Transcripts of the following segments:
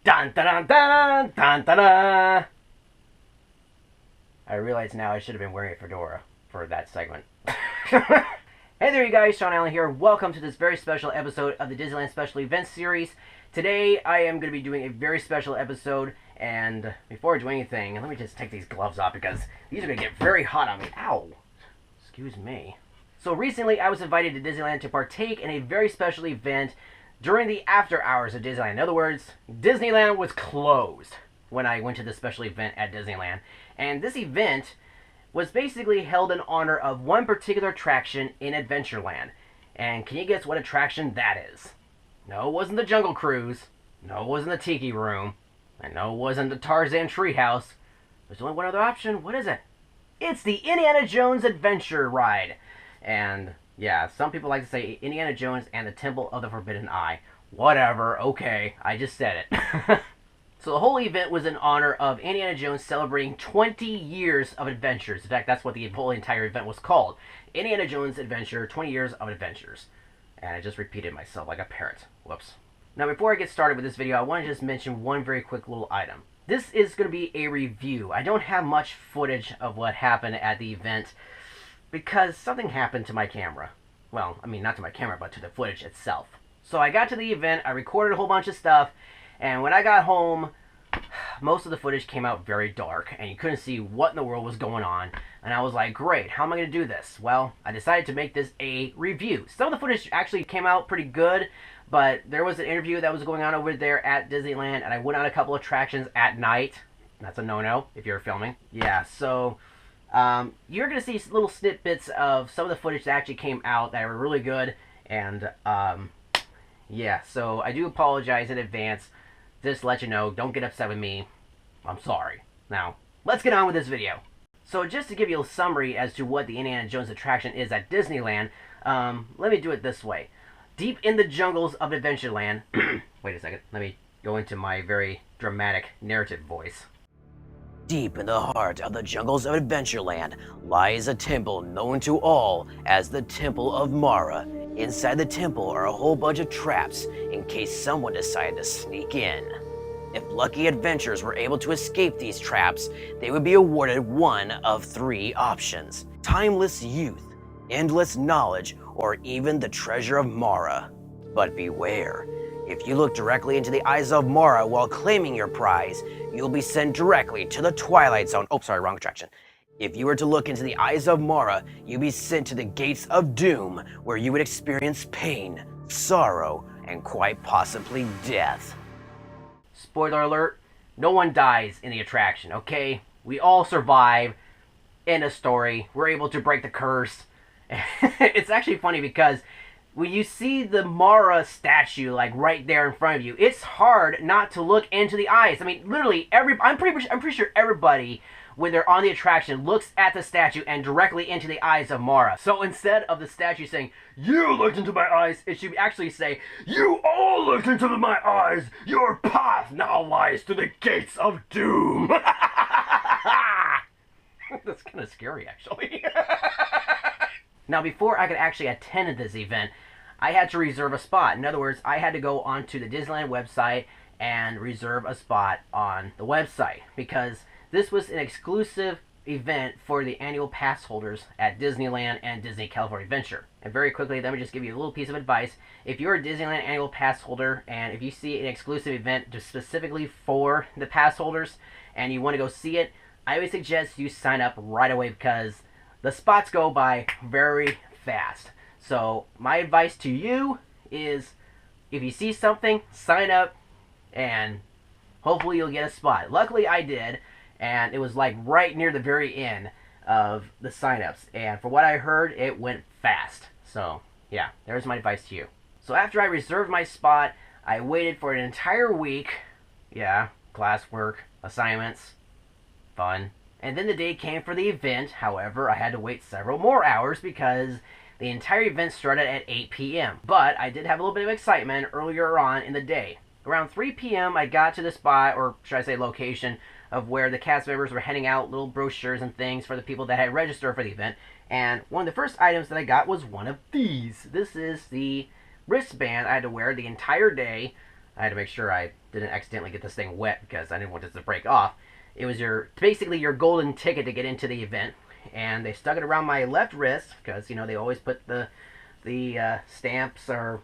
Dun dun dun dun dun dun dun. I realize now I should have been wearing a fedora for that segment. Hey there, you guys. Shaun Allen here. Welcome to this very special episode of the Disneyland Special Events series. Today, I am going to be doing a very special episode, and before I do anything, let me just take these gloves off because these are going to get very hot on me. Ow! Excuse me. So recently, I was invited to Disneyland to partake in a very special event during the after hours of Disneyland. In other words, Disneyland was closed when I went to this special event at Disneyland. And this event was basically held in honor of one particular attraction in Adventureland. And can you guess what attraction that is? No, it wasn't the Jungle Cruise. No, it wasn't the Tiki Room. And no, it wasn't the Tarzan Treehouse. There's only one other option. What is it? It's the Indiana Jones Adventure Ride. And yeah, some people like to say Indiana Jones and the Temple of the Forbidden Eye. Whatever, okay, I just said it. So the whole event was in honor of Indiana Jones celebrating 20 years of adventures. In fact, that's what the whole entire event was called. Indiana Jones Adventure, 20 years of adventures. And I just repeated myself like a parrot. Whoops. Now, before I get started with this video, I want to just mention one very quick little item. This is going to be a review. I don't have much footage of what happened at the event because something happened to my camera. Well, I mean, not to my camera, but to the footage itself. So I got to the event, I recorded a whole bunch of stuff, and when I got home, most of the footage came out very dark, and you couldn't see what in the world was going on. And I was like, great, how am I going to do this? Well, I decided to make this a review. Some of the footage actually came out pretty good, but there was an interview that was going on over there at Disneyland, and I went on a couple attractions at night. That's a no-no if you're filming. Yeah, so you're going to see little snippets of some of the footage that actually came out that were really good. And yeah, so I do apologize in advance. Just to let you know, don't get upset with me. I'm sorry. Now, let's get on with this video. So just to give you a summary as to what the Indiana Jones attraction is at Disneyland, let me do it this way. Deep in the jungles of Adventureland, wait a second, let me go into my very dramatic narrative voice. Deep in the heart of the jungles of Adventureland lies a temple known to all as the Temple of Mara. Inside the temple are a whole bunch of traps in case someone decided to sneak in. If lucky adventurers were able to escape these traps, they would be awarded one of three options: timeless youth, endless knowledge, or even the treasure of Mara. But beware, if you look directly into the eyes of Mara while claiming your prize, you'll be sent directly to the Twilight Zone. Oh, sorry, wrong attraction. If you were to look into the eyes of Mara, you'd be sent to the gates of doom, where you would experience pain, sorrow, and quite possibly death. Spoiler alert, no one dies in the attraction, okay? We all survive. End of story. We're able to break the curse. It's actually funny because when you see the Mara statue like right there in front of you, it's hard not to look into the eyes. I mean, literally, I'm pretty sure everybody, when they're on the attraction, looks at the statue and directly into the eyes of Mara. So instead of the statue saying, "You looked into my eyes," it should actually say, "You all looked into my eyes. Your path now lies to the gates of doom." That's kind of scary, actually. Now, before I could actually attend this event, I had to reserve a spot. In other words, I had to go onto the Disneyland website and reserve a spot on the website because this was an exclusive event for the annual pass holders at Disneyland and Disney California Adventure. And very quickly, let me just give you a little piece of advice. If you're a Disneyland annual pass holder and if you see an exclusive event just specifically for the pass holders and you want to go see it, I would suggest you sign up right away because the spots go by very fast. So my advice to you is if you see something, sign up and hopefully you'll get a spot. Luckily I did, and it was like right near the very end of the signups. And for what I heard, it went fast. So yeah, there's my advice to you. So after I reserved my spot, I waited for an entire week. Yeah, classwork, assignments, fun. And then the day came for the event. However, I had to wait several more hours because the entire event started at 8 p.m. But I did have a little bit of excitement earlier on in the day. Around 3 p.m. I got to the spot, or should I say location, of where the cast members were handing out little brochures and things for the people that had registered for the event. And one of the first items that I got was one of these. This is the wristband I had to wear the entire day I had to make sure I didn't accidentally get this thing wet because I didn't want this to break off. It was basically your golden ticket to get into the event, and they stuck it around my left wrist because, you know, they always put the stamps or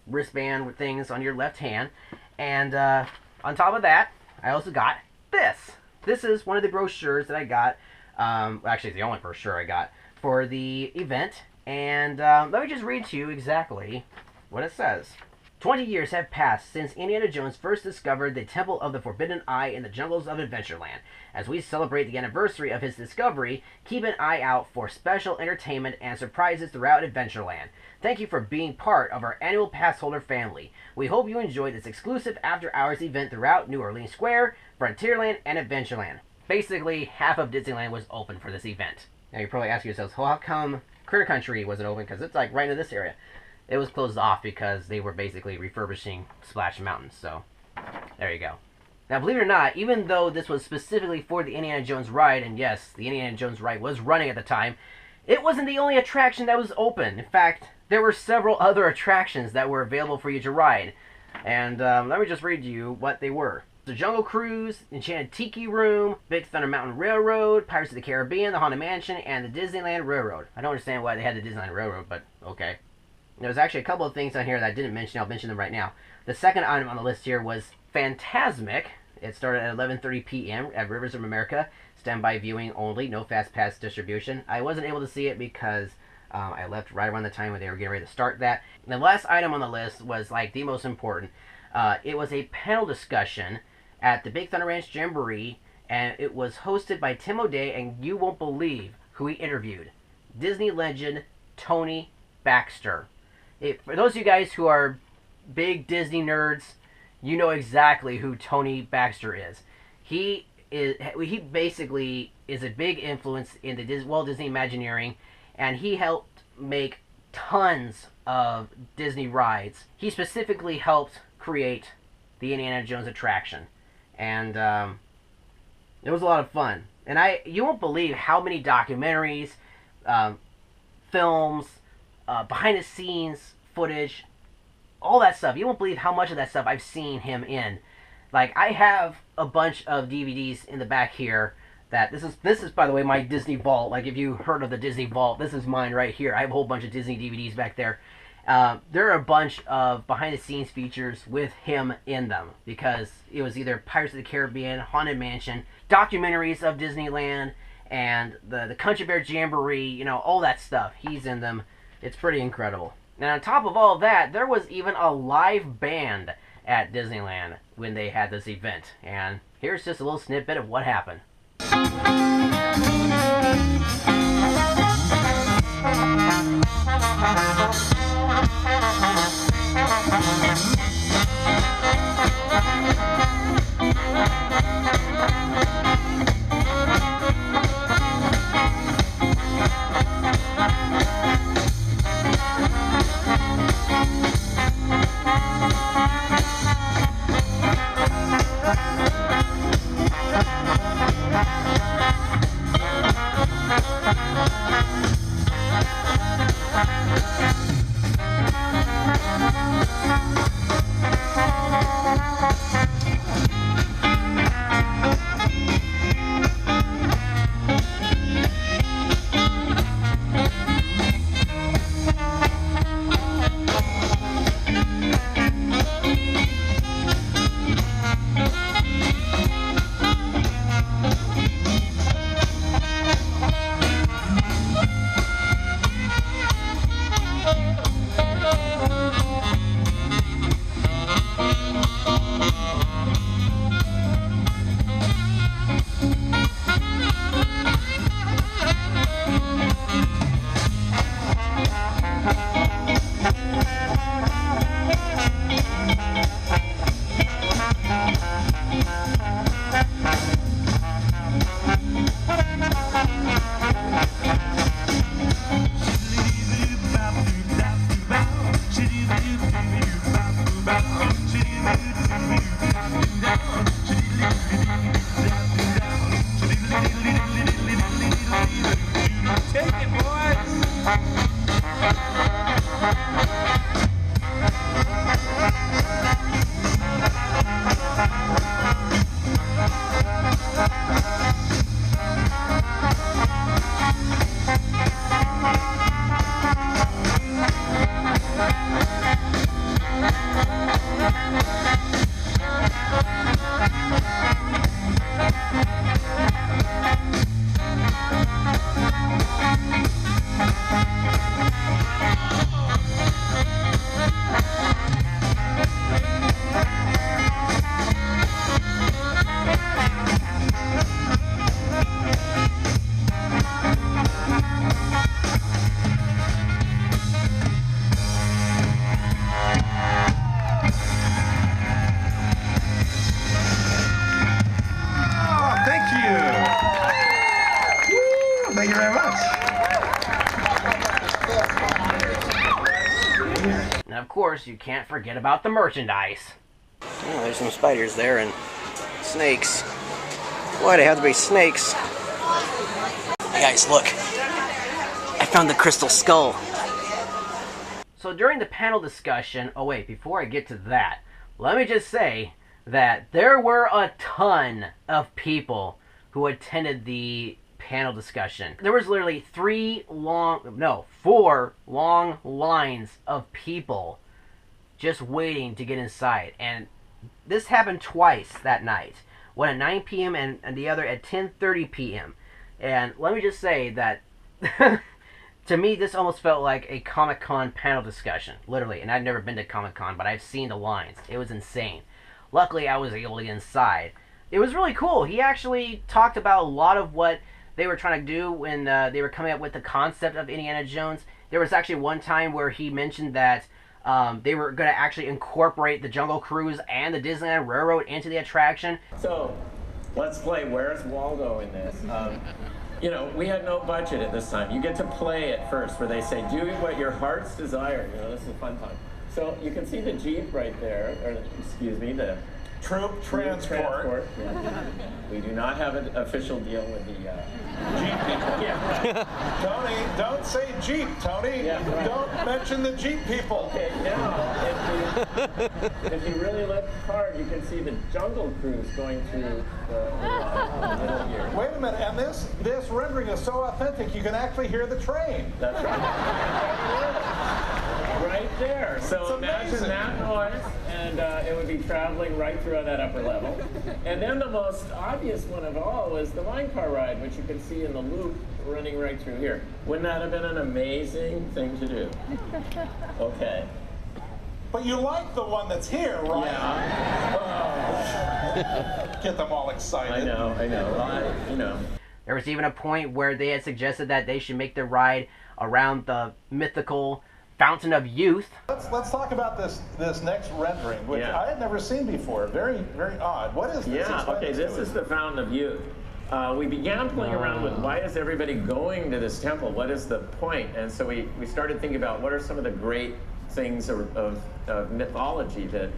wristband with things on your left hand. And on top of that, I also got this. This is one of the brochures that I got. Actually, it's the only brochure I got for the event. And let me just read to you exactly what it says. 20 years have passed since Indiana Jones first discovered the Temple of the Forbidden Eye in the jungles of Adventureland. As we celebrate the anniversary of his discovery, keep an eye out for special entertainment and surprises throughout Adventureland. Thank you for being part of our annual pass holder family. We hope you enjoy this exclusive after-hours event throughout New Orleans Square, Frontierland, and Adventureland. Basically, half of Disneyland was open for this event. Now you're probably asking yourselves, well, how come Critter Country wasn't open? Because it's like right in this area. It was closed off because they were basically refurbishing Splash Mountain. So, there you go. Now, believe it or not, even though this was specifically for the Indiana Jones ride, and yes, the Indiana Jones ride was running at the time, it wasn't the only attraction that was open. In fact, there were several other attractions that were available for you to ride. And let me just read you what they were. The Jungle Cruise, Enchanted Tiki Room, Big Thunder Mountain Railroad, Pirates of the Caribbean, the Haunted Mansion, and the Disneyland Railroad. I don't understand why they had the Disneyland Railroad, but okay. There's actually a couple of things on here that I didn't mention. I'll mention them right now. The second item on the list here was Fantasmic. It started at 11:30 p.m. at Rivers of America. Standby viewing only, no fast pass distribution. I wasn't able to see it because I left right around the time when they were getting ready to start that. And the last item on the list was like the most important. It was a panel discussion at the Big Thunder Ranch Jamboree, and it was hosted by Tim O'Day, and you won't believe who he interviewed. Disney legend Tony Baxter. For those of you guys who are big Disney nerds, you know exactly who Tony Baxter is. He basically is a big influence in the Walt Disney Imagineering, and he helped make tons of Disney rides. He specifically helped create the Indiana Jones attraction, and it was a lot of fun. And you won't believe how many documentaries, films, behind the scenes footage, all that stuff. You won't believe how much of that stuff I've seen him in. Like, I have a bunch of DVDs in the back here that this is by the way my Disney vault. Like, if you heard of the Disney vault, this is mine right here. I have a whole bunch of Disney DVDs back there. There are a bunch of behind the scenes features with him in them because it was either Pirates of the Caribbean, Haunted Mansion, documentaries of Disneyland, and the Country Bear Jamboree, you know, all that stuff. He's in them. It's pretty incredible. And on top of all that, there was even a live band at Disneyland when they had this event. And here's just a little snippet of what happened. And of course, you can't forget about the merchandise. Oh, there's some spiders there and snakes. Why'd it have to be snakes? Hey guys, look. I found the crystal skull. So during the panel discussion, oh wait, before I get to that, let me just say that there were a ton of people who attended the panel discussion. There was literally 4 long lines of people just waiting to get inside. And this happened twice that night. One at 9 p.m. and the other at 10:30 p.m. And let me just say that to me, this almost felt like a Comic-Con panel discussion, literally. And I've never been to Comic-Con, but I've seen the lines. It was insane. Luckily, I was able to get inside. It was really cool. He actually talked about a lot of what they were trying to do when they were coming up with the concept of Indiana Jones. There was actually one time where he mentioned that they were going to actually incorporate the Jungle Cruise and the Disneyland Railroad into the attraction. So, let's play Where's Waldo in this. You know, we had no budget at this time. You get to play it first, where they say, do what your heart's desire. You know, this is a fun time. So, you can see the Jeep right there, or excuse me, the Troop transport. Yeah. We do not have an official deal with the Jeep people. Yeah. Tony, don't say Jeep, Tony. Yeah, right. Don't mention the Jeep people. Okay, now, if you really look hard, you can see the Jungle Cruise going through the middle here. Wait a minute, and this rendering is so authentic, you can actually hear the train. That's right. Right there. So imagine that noise, and it would be traveling right through that upper level. And then the most obvious one of all was the mine car ride, which you can see in the loop running right through here. Wouldn't that have been an amazing thing to do? Okay. But you like the one that's here, right? Yeah. Get them all excited. I know. Well, you know. There was even a point where they had suggested that they should make the ride around the mythical Fountain of Youth. Let's talk about this next rendering, which I had never seen before. Very, very odd. What is this? Yeah, okay, this is the Fountain of Youth. We began playing around with why is everybody going to this temple? What is the point? And so we started thinking about what are some of the great things of mythology that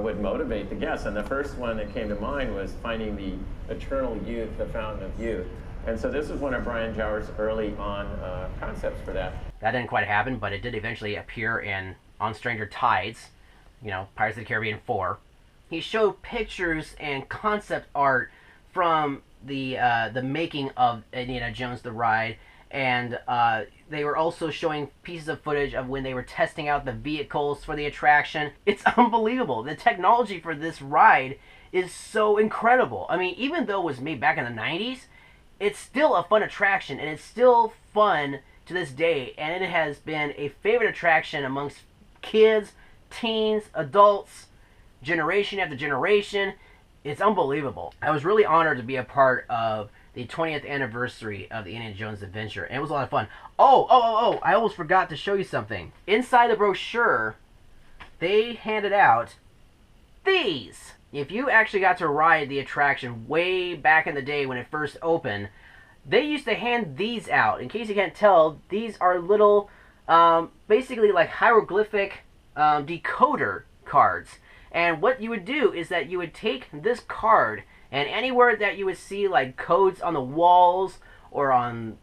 would motivate the guests. And the first one that came to mind was finding the eternal youth, the Fountain of Youth. And so this was one of Brian Jower's early on concepts for that. That didn't quite happen, but it did eventually appear in On Stranger Tides, you know, Pirates of the Caribbean 4. He showed pictures and concept art from the making of Indiana Jones the Ride, and they were also showing pieces of footage of when they were testing out the vehicles for the attraction. It's unbelievable. The technology for this ride is so incredible. I mean, even though it was made back in the 90s, it's still a fun attraction, and it's still fun to this day, and it has been a favorite attraction amongst kids, teens, adults, generation after generation. It's unbelievable. I was really honored to be a part of the 20th anniversary of the Indiana Jones adventure, and it was a lot of fun. Oh, I almost forgot to show you something. Inside the brochure, they handed out these. If you actually got to ride the attraction way back in the day when it first opened, they used to hand these out. In case you can't tell, these are little, basically like hieroglyphic decoder cards. And what you would do is that you would take this card, and anywhere that you would see like codes on the walls or on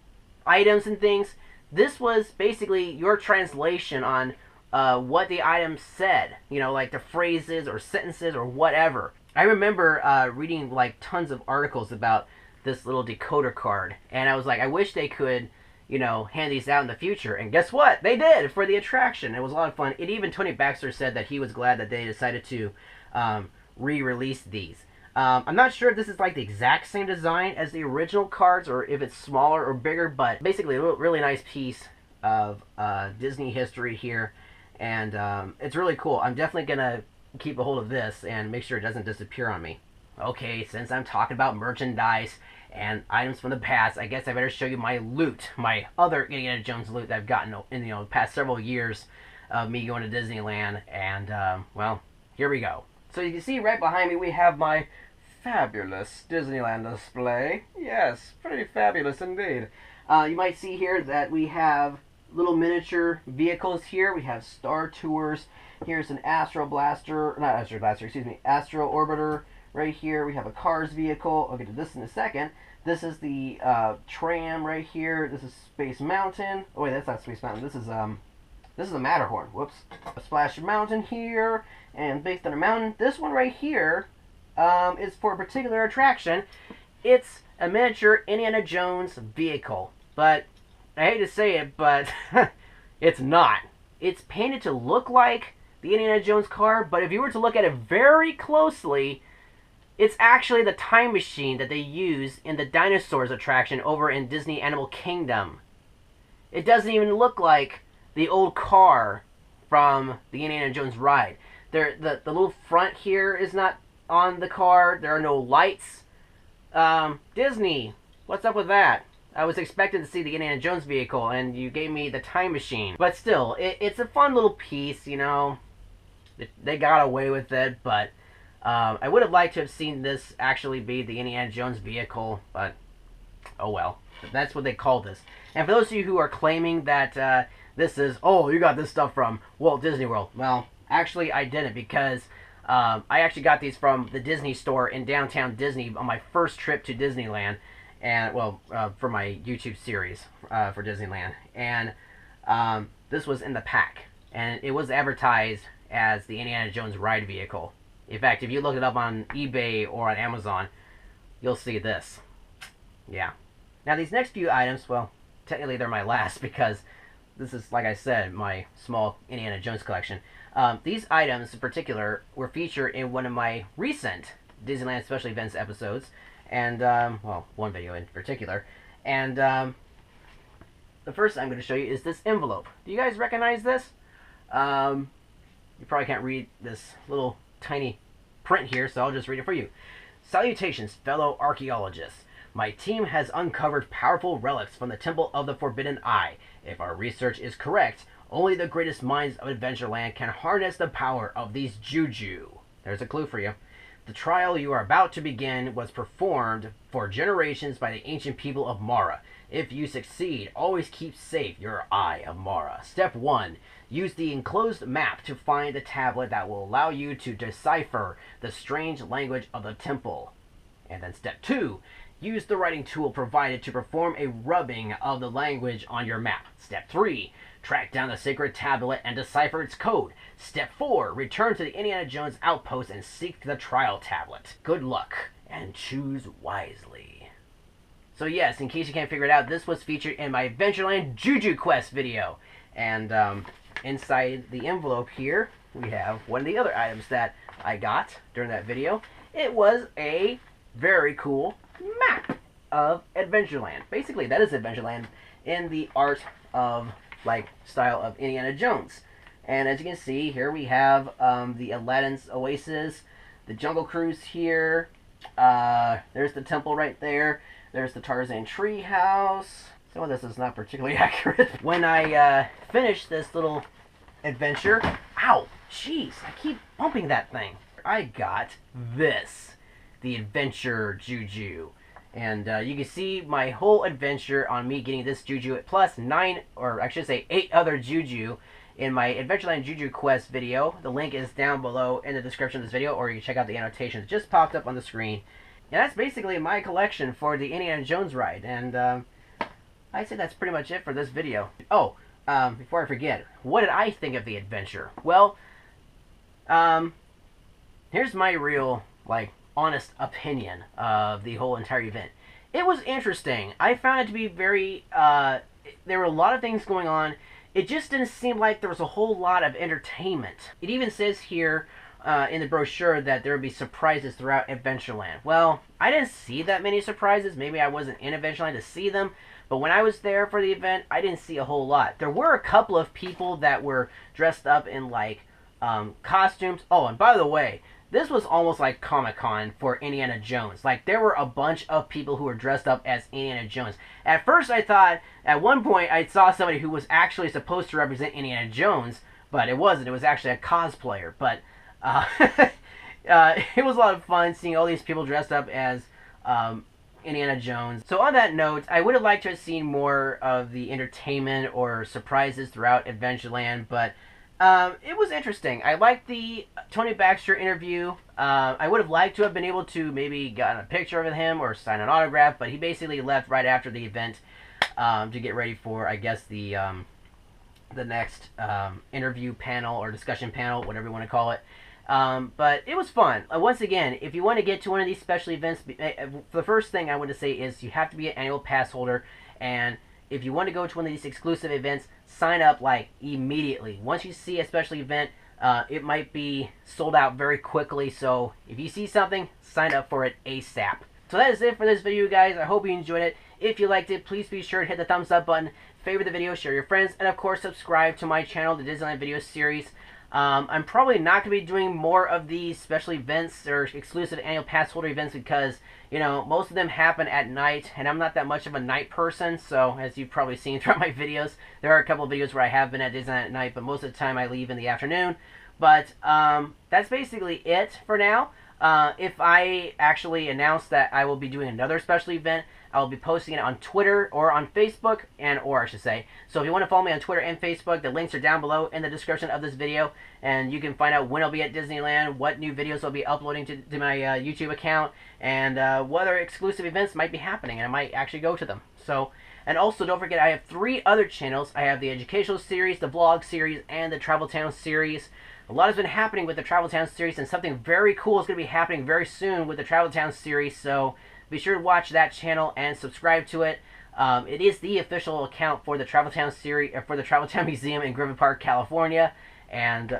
items and things, this was basically your translation on what the item said, you know, like the phrases or sentences or whatever. I remember reading like tons of articles about this little decoder card, and I was like, I wish they could, you know, hand these out in the future. And guess what? They did for the attraction. It was a lot of fun. And even Tony Baxter said that he was glad that they decided to re-release these. I'm not sure if this is like the exact same design as the original cards or if it's smaller or bigger, but basically a really nice piece of Disney history here. And it's really cool. I'm definitely going to keep a hold of this and make sure it doesn't disappear on me. Okay, since I'm talking about merchandise and items from the past, I guess I better show you my loot, my other Indiana Jones loot that I've gotten in the past several years of me going to Disneyland. And, well, here we go. So you can see right behind me we have my fabulous Disneyland display. Yes, pretty fabulous indeed. You might see here that we have little miniature vehicles here. We have Star Tours. Here's an Astro Blaster, not Astro Blaster, excuse me, Astro Orbiter. Right here we have a Cars vehicle. I'll get to this in a second. This is the tram right here. This is Space Mountain. Oh wait, that's not Space Mountain. This is the Matterhorn. Whoops. A Splash Mountain here and Big Thunder Mountain. This one right here is for a particular attraction. It's a miniature Indiana Jones vehicle, but I hate to say it, but it's not. It's painted to look like the Indiana Jones car, but if you were to look at it very closely, it's actually the time machine that they use in the dinosaurs attraction over in Disney Animal Kingdom. It doesn't even look like the old car from the Indiana Jones ride. The little front here is not on the car. There are no lights. Disney, what's up with that? I was expecting to see the Indiana Jones vehicle, and you gave me the time machine. But still, it's a fun little piece, you know. They got away with it, but I would have liked to have seen this actually be the Indiana Jones vehicle, but oh well. That's what they call this. And for those of you who are claiming that this is, oh, you got this stuff from Walt Disney World. Well, actually I didn't, because I actually got these from the Disney store in downtown Disney on my first trip to Disneyland. And, well, for my YouTube series for Disneyland. And this was in the pack. And it was advertised as the Indiana Jones ride vehicle. In fact, if you look it up on eBay or on Amazon, you'll see this. Yeah. Now, these next few items, well, technically they're my last, because this is, like I said, my small Indiana Jones collection. These items in particular were featured in one of my recent Disneyland Special Events episodes. And, well, one video in particular. And the first I'm going to show you is this envelope. Do you guys recognize this? You probably can't read this little tiny print here, so I'll just read it for you. Salutations, fellow archaeologists. My team has uncovered powerful relics from the Temple of the Forbidden Eye. If our research is correct, only the greatest minds of Adventureland can harness the power of these juju. There's a clue for you. The trial you are about to begin was performed for generations by the ancient people of Mara. If you succeed, always keep safe your Eye of Mara. Step 1. Use the enclosed map to find the tablet that will allow you to decipher the strange language of the temple. And then step 2. Use the writing tool provided to perform a rubbing of the language on your map. Step 3. Track down the sacred tablet and decipher its code. Step 4. Return to the Indiana Jones outpost and seek the trial tablet. Good luck, and choose wisely. So yes, in case you can't figure it out, this was featured in my Adventureland Juju Quest video. And inside the envelope here, we have one of the other items that I got during that video. It was a very cool map of Adventureland. Basically, that is Adventureland in the art of, like, style of Indiana Jones. And as you can see, here we have the Aladdin's Oasis, the Jungle Cruise here. There's the temple right there. There's the Tarzan Treehouse. Some of this is not particularly accurate. When I finish this little adventure, ow, jeez, I keep bumping that thing. I got this, the Adventure Juju. And you can see my whole adventure on me getting this Juju plus 9, or I should say 8 other Juju in my Adventureland Juju Quest video. The link is down below in the description of this video, or you can check out the annotations. It just popped up on the screen. And that's basically my collection for the Indiana Jones ride. And I'd say that's pretty much it for this video. Oh, before I forget, what did I think of the adventure? Well, here's my real, like, honest opinion of the whole entire event. It was interesting. I found it to be very, there were a lot of things going on. It just didn't seem like there was a whole lot of entertainment. It even says here in the brochure that there would be surprises throughout Adventureland. Well, I didn't see that many surprises. Maybe I wasn't in Adventureland to see them. But when I was there for the event, I didn't see a whole lot. There were a couple of people that were dressed up in, like, costumes. Oh, and by the way, this was almost like Comic-Con for Indiana Jones. Like, there were a bunch of people who were dressed up as Indiana Jones. At first, I thought, at one point, I saw somebody who was actually supposed to represent Indiana Jones, but it wasn't. It was actually a cosplayer. But it was a lot of fun seeing all these people dressed up as Indiana Jones. So on that note, I would have liked to have seen more of the entertainment or surprises throughout Adventureland, but it was interesting. I liked the Tony Baxter interview. I would have liked to have been able to maybe gotten a picture with him or sign an autograph, but he basically left right after the event to get ready for, I guess, the next interview panel or discussion panel, whatever you want to call it. But it was fun. Once again, if you want to get to one of these special events, the first thing I want to say is you have to be an annual pass holder, and if you want to go to one of these exclusive events, sign up like immediately. Once you see a special event, it might be sold out very quickly, so if you see something, sign up for it ASAP. So that is it for this video, guys. I hope you enjoyed it. If you liked it, please be sure to hit the thumbs up button, favorite the video, share your friends, and of course subscribe to my channel, the Disneyland Video Series. I'm probably not going to be doing more of these special events or exclusive annual pass holder events because, you know, most of them happen at night, and I'm not that much of a night person, so as you've probably seen throughout my videos, there are a couple of videos where I have been at Disneyland at night, but most of the time I leave in the afternoon. But that's basically it for now. If I actually announce that I will be doing another special event, I will be posting it on Twitter or on Facebook, or I should say. So if you want to follow me on Twitter and Facebook, the links are down below in the description of this video, and you can find out when I'll be at Disneyland, what new videos I'll be uploading to my YouTube account, and what other exclusive events might be happening, and I might actually go to them. So, and also don't forget, I have 3 other channels. I have the educational series, the vlog series, and the Travel Town series. A lot has been happening with the Travel Town series, and something very cool is going to be happening very soon with the Travel Town series, so be sure to watch that channel and subscribe to it. It is the official account for the Travel Town series, for the Travel Town Museum in Griffith Park, California. And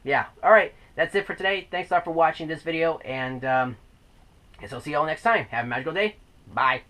yeah, alright, that's it for today. Thanks a lot for watching this video, and I guess I'll see you all next time. Have a magical day. Bye.